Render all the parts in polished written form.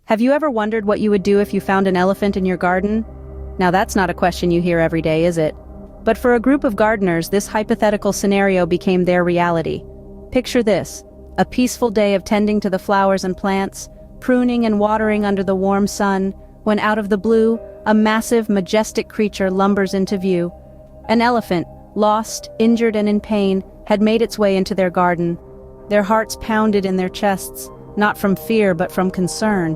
Have you ever wondered what you would do if you found an elephant in your garden? Now that's not a question you hear every day, is it? But for a group of gardeners, this hypothetical scenario became their reality. Picture this: a peaceful day of tending to the flowers and plants, pruning and watering under the warm sun, when out of the blue, a massive, majestic creature lumbers into view. An elephant, lost, injured and in pain, had made its way into their garden. Their hearts pounded in their chests, not from fear but from concern.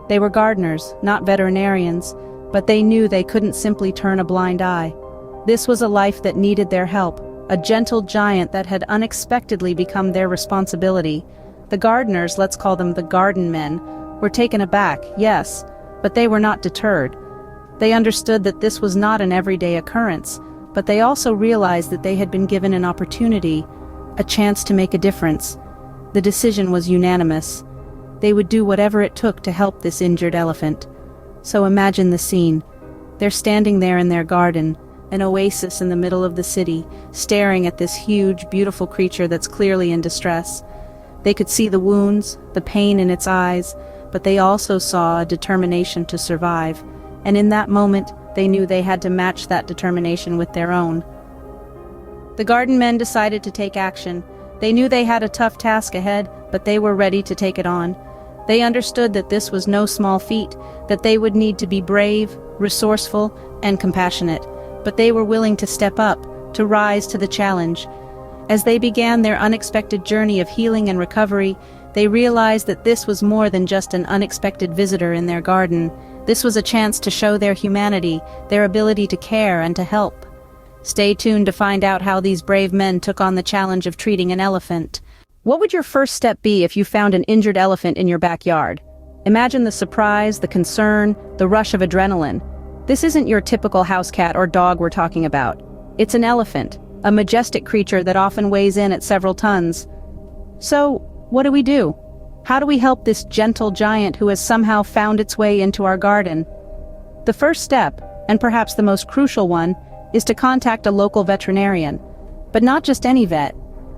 They were gardeners, not veterinarians, but they knew they couldn't simply turn a blind eye. This was a life that needed their help, a gentle giant that had unexpectedly become their responsibility. The gardeners, let's call them the garden men, were taken aback, yes, but they were not deterred. They understood that this was not an everyday occurrence, but they also realized that they had been given an opportunity, a chance to make a difference. The decision was unanimous. They would do whatever it took to help this injured elephant. So imagine the scene. They're standing there in their garden, an oasis in the middle of the city, staring at this huge, beautiful creature that's clearly in distress. They could see the wounds, the pain in its eyes, but they also saw a determination to survive. And in that moment, they knew they had to match that determination with their own. The garden men decided to take action. They knew they had a tough task ahead, but they were ready to take it on. They understood that this was no small feat, that they would need to be brave, resourceful, and compassionate. But they were willing to step up, to rise to the challenge. As they began their unexpected journey of healing and recovery, they realized that this was more than just an unexpected visitor in their garden. This was a chance to show their humanity, their ability to care and to help. Stay tuned to find out how these brave men took on the challenge of treating an elephant. What would your first step be if you found an injured elephant in your backyard? Imagine the surprise, the concern, the rush of adrenaline. This isn't your typical house cat or dog we're talking about. It's an elephant, a majestic creature that often weighs in at several tons. So, what do we do? How do we help this gentle giant who has somehow found its way into our garden? The first step, and perhaps the most crucial one, is to contact a local veterinarian. But not just any vet.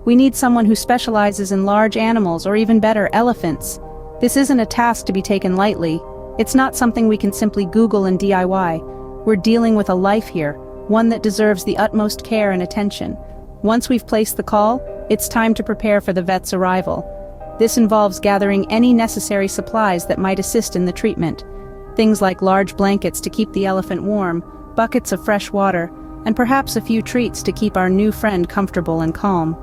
We need someone who specializes in large animals, or even better, elephants. This isn't a task to be taken lightly. It's not something we can simply Google and DIY. We're dealing with a life here, one that deserves the utmost care and attention. Once we've placed the call, it's time to prepare for the vet's arrival. This involves gathering any necessary supplies that might assist in the treatment. Things like large blankets to keep the elephant warm, buckets of fresh water, and perhaps a few treats to keep our new friend comfortable and calm.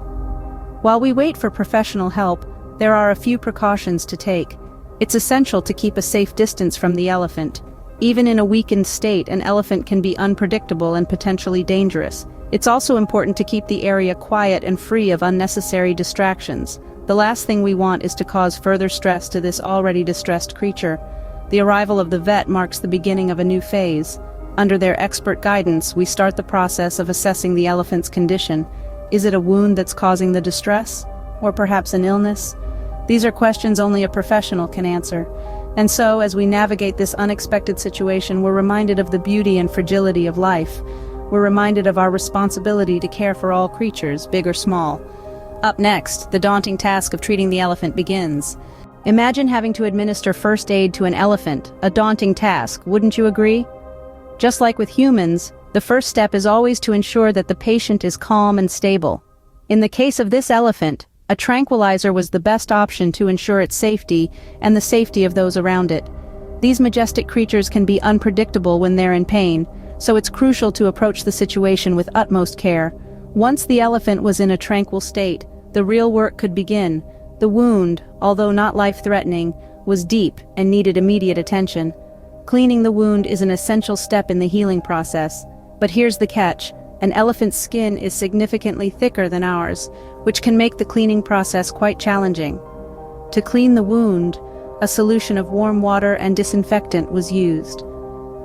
While we wait for professional help, there are a few precautions to take. It's essential to keep a safe distance from the elephant. Even in a weakened state, an elephant can be unpredictable and potentially dangerous. It's also important to keep the area quiet and free of unnecessary distractions. The last thing we want is to cause further stress to this already distressed creature. The arrival of the vet marks the beginning of a new phase. Under their expert guidance, we start the process of assessing the elephant's condition. Is it a wound that's causing the distress? Or perhaps an illness? These are questions only a professional can answer. And so, as we navigate this unexpected situation, we're reminded of the beauty and fragility of life. We're reminded of our responsibility to care for all creatures, big or small. Up next, the daunting task of treating the elephant begins. Imagine having to administer first aid to an elephant, a daunting task, wouldn't you agree? Just like with humans, the first step is always to ensure that the patient is calm and stable. In the case of this elephant, a tranquilizer was the best option to ensure its safety and the safety of those around it. These majestic creatures can be unpredictable when they're in pain, so it's crucial to approach the situation with utmost care. Once the elephant was in a tranquil state, the real work could begin. The wound, although not life-threatening, was deep and needed immediate attention. Cleaning the wound is an essential step in the healing process. But here's the catch: an elephant's skin is significantly thicker than ours, which can make the cleaning process quite challenging. To clean the wound, a solution of warm water and disinfectant was used.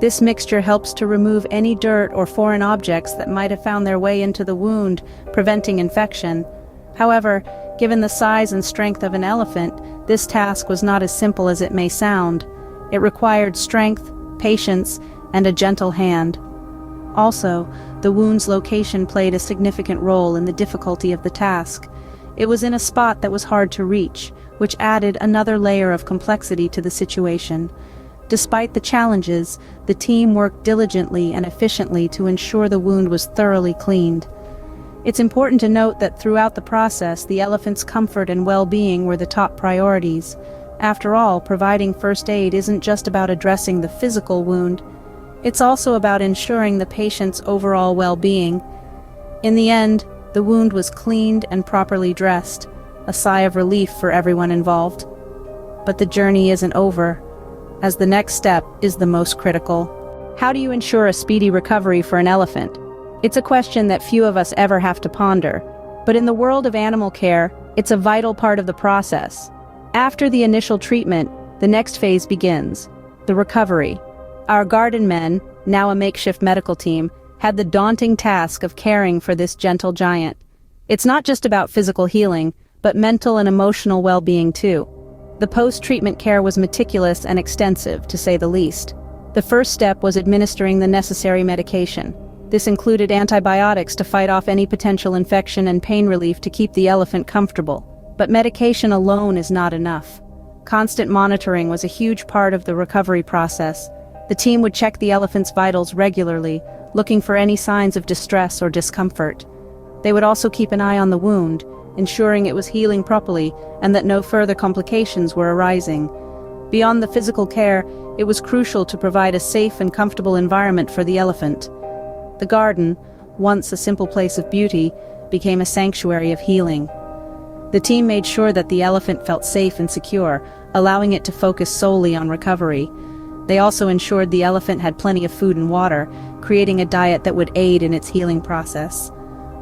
This mixture helps to remove any dirt or foreign objects that might have found their way into the wound, preventing infection. However, given the size and strength of an elephant, this task was not as simple as it may sound. It required strength, patience, and a gentle hand. Also, the wound's location played a significant role in the difficulty of the task. It was in a spot that was hard to reach, which added another layer of complexity to the situation. Despite the challenges, the team worked diligently and efficiently to ensure the wound was thoroughly cleaned. It's important to note that throughout the process, the elephant's comfort and well-being were the top priorities. After all, providing first aid isn't just about addressing the physical wound, it's also about ensuring the patient's overall well-being. In the end, the wound was cleaned and properly dressed, a sigh of relief for everyone involved. But the journey isn't over, as the next step is the most critical. How do you ensure a speedy recovery for an elephant? It's a question that few of us ever have to ponder, but in the world of animal care, it's a vital part of the process. After the initial treatment, the next phase begins, the recovery. Our garden men, now a makeshift medical team, had the daunting task of caring for this gentle giant. It's not just about physical healing, but mental and emotional well-being too. The post-treatment care was meticulous and extensive, to say the least. The first step was administering the necessary medication. This included antibiotics to fight off any potential infection and pain relief to keep the elephant comfortable. But medication alone is not enough. Constant monitoring was a huge part of the recovery process. The team would check the elephant's vitals regularly, looking for any signs of distress or discomfort. They would also keep an eye on the wound, ensuring it was healing properly and that no further complications were arising. Beyond the physical care, it was crucial to provide a safe and comfortable environment for the elephant. The garden, once a simple place of beauty, became a sanctuary of healing. The team made sure that the elephant felt safe and secure, allowing it to focus solely on recovery. They also ensured the elephant had plenty of food and water, creating a diet that would aid in its healing process.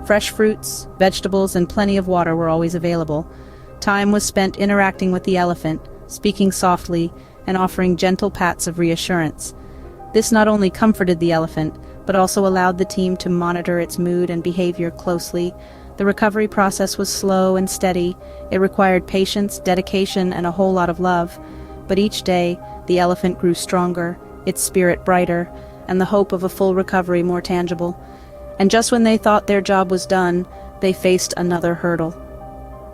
Fresh fruits, vegetables, and plenty of water were always available. Time was spent interacting with the elephant, speaking softly, and offering gentle pats of reassurance. This not only comforted the elephant, but also allowed the team to monitor its mood and behavior closely. The recovery process was slow and steady. It required patience, dedication, and a whole lot of love. But each day, the elephant grew stronger, its spirit brighter, and the hope of a full recovery more tangible. And just when they thought their job was done, they faced another hurdle.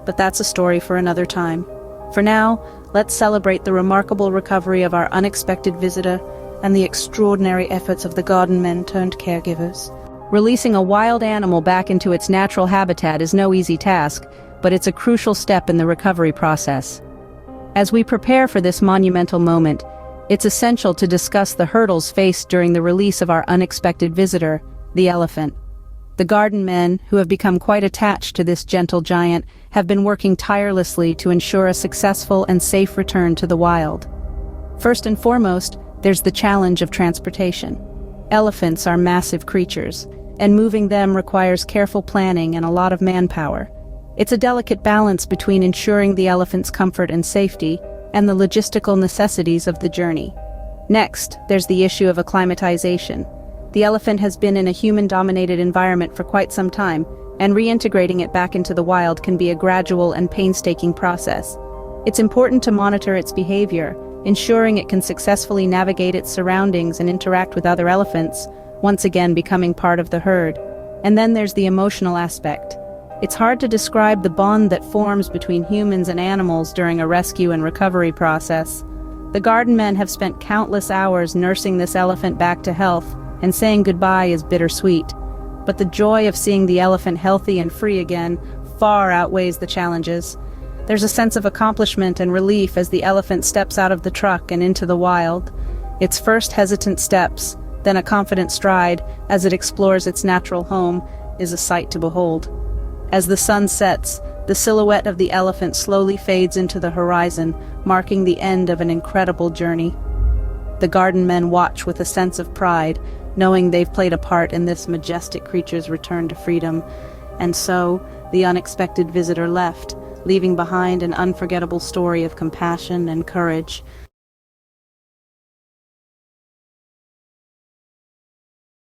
But that's a story for another time. For now, let's celebrate the remarkable recovery of our unexpected visitor and the extraordinary efforts of the garden men turned caregivers. Releasing a wild animal back into its natural habitat is no easy task, but it's a crucial step in the recovery process. As we prepare for this monumental moment, it's essential to discuss the hurdles faced during the release of our unexpected visitor, the elephant. The garden men, who have become quite attached to this gentle giant, have been working tirelessly to ensure a successful and safe return to the wild. First and foremost, there's the challenge of transportation. Elephants are massive creatures, and moving them requires careful planning and a lot of manpower. It's a delicate balance between ensuring the elephant's comfort and safety and the logistical necessities of the journey. Next, there's the issue of acclimatization. The elephant has been in a human-dominated environment for quite some time, and reintegrating it back into the wild can be a gradual and painstaking process. It's important to monitor its behavior, ensuring it can successfully navigate its surroundings and interact with other elephants, once again becoming part of the herd. And then there's the emotional aspect. It's hard to describe the bond that forms between humans and animals during a rescue and recovery process. The garden men have spent countless hours nursing this elephant back to health, and saying goodbye is bittersweet. But the joy of seeing the elephant healthy and free again far outweighs the challenges. There's a sense of accomplishment and relief as the elephant steps out of the truck and into the wild. Its first hesitant steps, then a confident stride as it explores its natural home, is a sight to behold. As the sun sets, the silhouette of the elephant slowly fades into the horizon, marking the end of an incredible journey. The garden men watch with a sense of pride, knowing they've played a part in this majestic creature's return to freedom. And so, the unexpected visitor left, leaving behind an unforgettable story of compassion and courage.